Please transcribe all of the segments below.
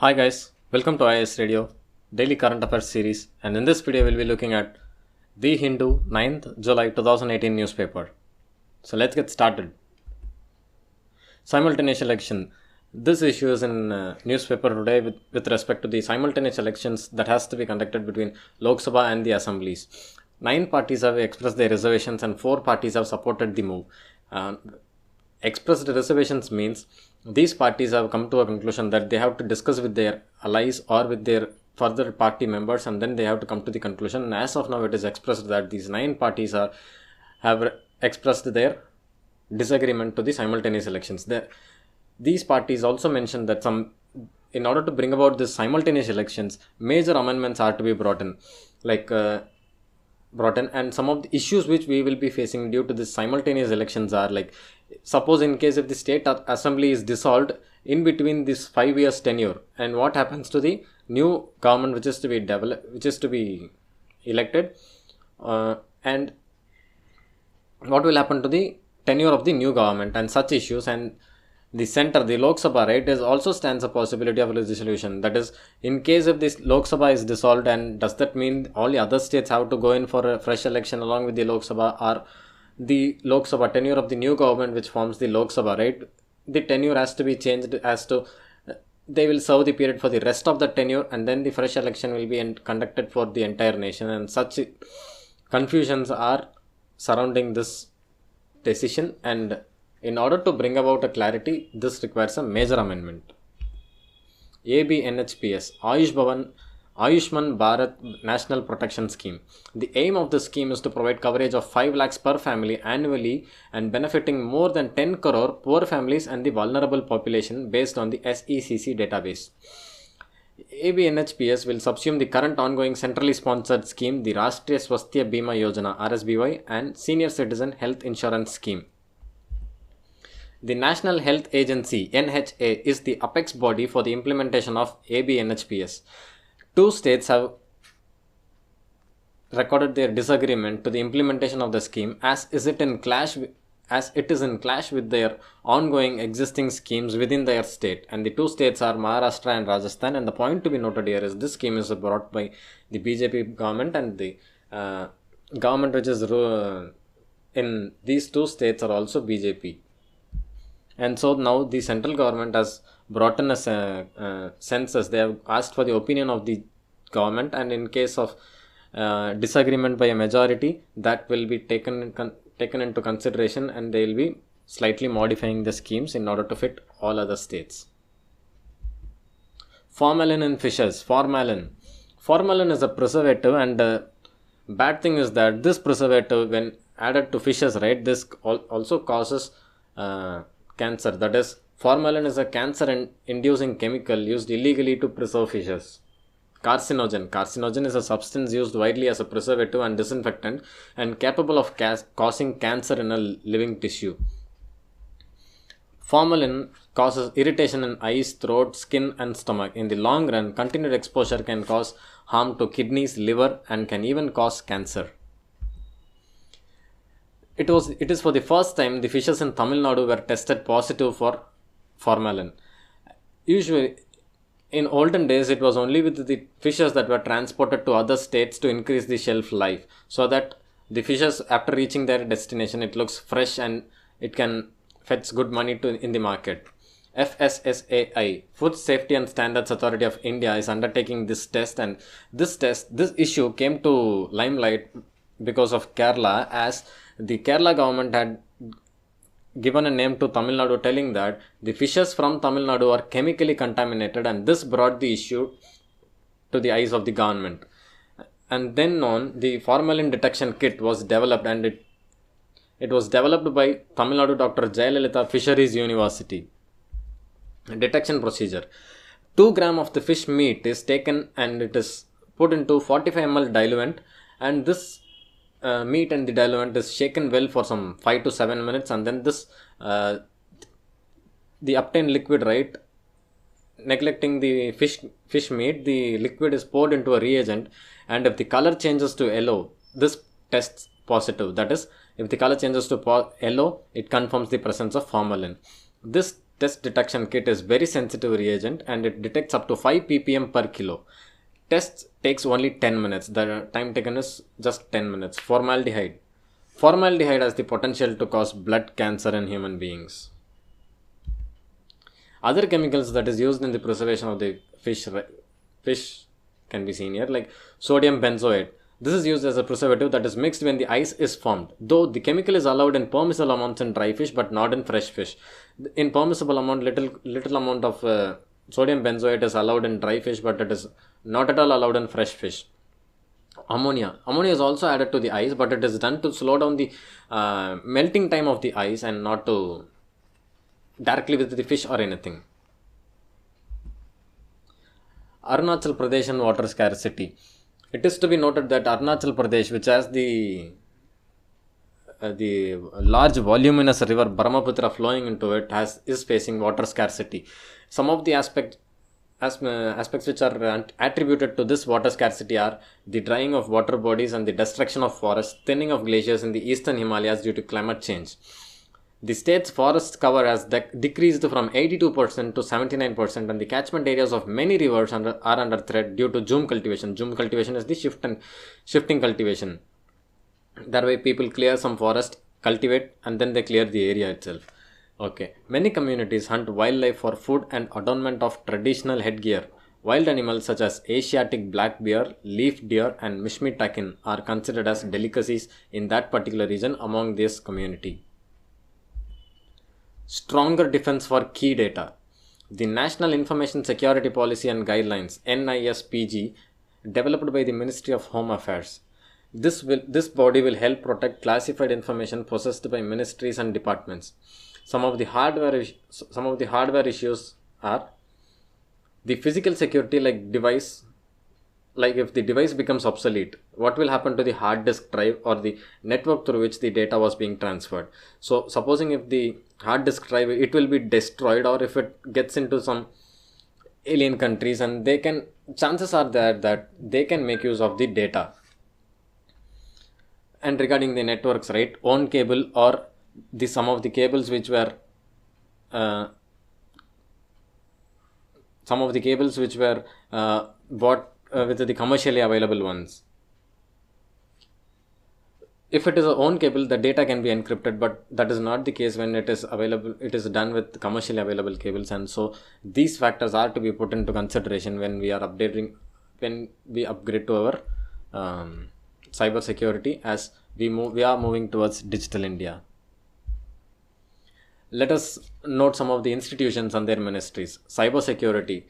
Hi guys, welcome to IS Radio Daily Current Affairs series, and in this video we'll be looking at The Hindu 9th July 2018 newspaper. So let's get started. Simultaneous election. This issue is in newspaper today with respect to the simultaneous elections that has to be conducted between Lok Sabha and the assemblies. 9 parties have expressed their reservations and 4 parties have supported the move. Expressed reservations means these parties have come to a conclusion that they have to discuss with their allies or with their further party members, and then they have to come to the conclusion. And as of now, it is expressed that these 9 parties have expressed their disagreement to the simultaneous elections. These parties also mentioned that in order to bring about this simultaneous elections, major amendments are to be brought in, and some of the issues which we will be facing due to this simultaneous elections are like, suppose in case if the state assembly is dissolved in between this 5 years tenure, and what happens to the new government which is to be elected, and what will happen to the tenure of the new government and such issues. And the center, the Lok Sabha, right, is also stands a possibility of dissolution. That is, in case if this Lok Sabha is dissolved, and does that mean all the other states have to go in for a fresh election along with the Lok Sabha, or the Lok Sabha tenure of the new government which forms the Lok Sabha, right? The tenure has to be changed as to they will serve the period for the rest of the tenure, and then the fresh election will be conducted for the entire nation, and such confusions are surrounding this decision. And in order to bring about a clarity, this requires a major amendment. AB NHPS, Ayushman Bharat National Protection Scheme. The aim of the scheme is to provide coverage of 5 lakhs per family annually and benefiting more than 10 crore poor families and the vulnerable population based on the SECC database. AB NHPS will subsume the current ongoing centrally sponsored scheme, the Rashtriya Swasthya Bima Yojana RSBY, and Senior Citizen Health Insurance Scheme. The National Health Agency NHA is the apex body for the implementation of AB NHPS. 2 states have recorded their disagreement to the implementation of the scheme as it is in clash with their ongoing existing schemes within their state, and the 2 states are Maharashtra and Rajasthan. And the point to be noted here is this scheme is brought by the BJP government, and the government which is in these 2 states are also BJP. And so now the central government has brought in a census. They have asked for the opinion of the government, and in case of disagreement by a majority, that will be taken into consideration, and they will be slightly modifying the schemes in order to fit all other states. Formalin in fishes. Formalin is a preservative, and bad thing is that this preservative, when added to fishes, right, this also causes cancer. That is, formalin is a cancer-inducing chemical used illegally to preserve fishes. Carcinogen is a substance used widely as a preservative and disinfectant and capable of causing cancer in a living tissue. Formalin causes irritation in eyes, throat, skin, and stomach. In the long run, continued exposure can cause harm to kidneys, liver, and can even cause cancer. It is for the first time the fishes in Tamil Nadu were tested positive for formalin. Usually, in olden days, it was only with the fishes that were transported to other states to increase the shelf life, so that the fishes, after reaching their destination, it looks fresh and it can fetch good money in the market. FSSAI, Food Safety and Standards Authority of India, is undertaking this test, and this issue came to limelight because of Kerala, as the Kerala government had given a name to Tamil Nadu, telling that the fishes from Tamil Nadu are chemically contaminated, and this brought the issue to the eyes of the government. And then on, the formalin detection kit was developed, and it was developed by Tamil Nadu Dr. Jayalalitha Fisheries University. Detection procedure. 2 grams of the fish meat is taken and it is put into 45 ml diluent, and this meat and the diluent is shaken well for some 5 to 7 minutes, and then this the obtained liquid, right, neglecting the fish meat, the liquid is poured into a reagent, and if the color changes to yellow, this tests positive. That is, if the color changes to yellow, it confirms the presence of formalin. This test detection kit is very sensitive reagent and it detects up to 5 ppm per kilo. Test takes only 10 minutes. The time taken is just 10 minutes. Formaldehyde. Formaldehyde has the potential to cause blood cancer in human beings. Other chemicals that is used in the preservation of the fish can be seen here, like sodium benzoate. This is used as a preservative that is mixed when the ice is formed. Though the chemical is allowed in permissible amounts in dry fish but not in fresh fish. In permissible amount, little amount of sodium benzoate is allowed in dry fish, but it is not at all allowed in fresh fish. Ammonia is also added to the ice, but it is done to slow down the melting time of the ice and not to directly with the fish or anything. Arunachal Pradesh and water scarcity. It is to be noted that Arunachal Pradesh, which has the large voluminous river Brahmaputra flowing into it, is facing water scarcity. Some of the aspects which are attributed to this water scarcity are the drying of water bodies and the destruction of forests, thinning of glaciers in the eastern Himalayas due to climate change. The state's forest cover has decreased from 82% to 79%, and the catchment areas of many rivers are under threat due to Jhum cultivation. Jhum cultivation is the shifting cultivation. That way people clear some forest, cultivate, and then they clear the area itself. Okay. Many communities hunt wildlife for food and adornment of traditional headgear. Wild animals such as Asiatic black bear, leaf deer, and Mishmi Takin are considered as delicacies in that particular region among this community. Stronger defense for key data. The National Information Security Policy and Guidelines (NISPG), developed by the Ministry of Home Affairs. This body will help protect classified information possessed by ministries and departments. Some of the hardware issues are the physical security, like if the device becomes obsolete, what will happen to the hard disk drive or the network through which the data was being transferred. So supposing if the hard disk drive, it will be destroyed, or if it gets into some alien countries, and chances are there that they can make use of the data. And regarding the networks, right, own cable or some of the cables which were bought with the commercially available ones. If it is a own cable, the data can be encrypted, but that is not the case when it is available. It is done with commercially available cables, and so these factors are to be put into consideration when we upgrade to our cyber security as we are moving towards digital India. Let us note some of the institutions and their ministries. Cybersecurity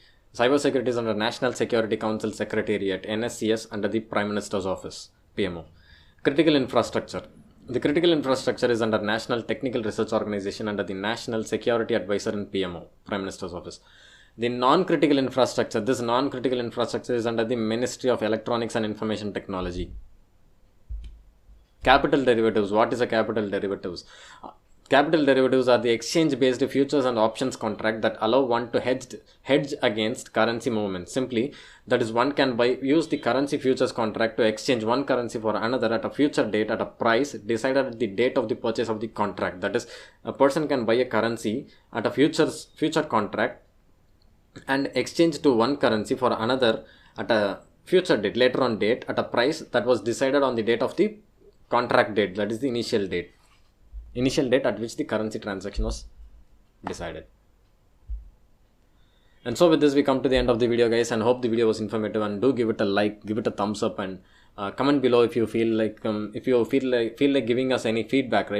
is under National Security Council Secretariat, NSCS, under the Prime Minister's Office, PMO. Critical infrastructure. The critical infrastructure is under National Technical Research Organization under the National Security Advisor in PMO, Prime Minister's Office. The non-critical infrastructure. This non-critical infrastructure is under the Ministry of Electronics and Information Technology. Capital derivatives. What is a capital derivatives? Capital derivatives are the exchange-based futures and options contract that allow one to hedge against currency movements. Simply, that is, one can use the currency futures contract to exchange one currency for another at a future date at a price decided at the date of the purchase of the contract. That is, a person can buy a currency at a future contract and exchange to one currency for another at a future date, later on date, at a price that was decided on the date of the contract date, that is the initial date at which the currency transaction was decided. And so with this we come to the end of the video, guys, and hope the video was informative, and do give it a like, give it a thumbs up, and comment below if you feel like giving us any feedback, right?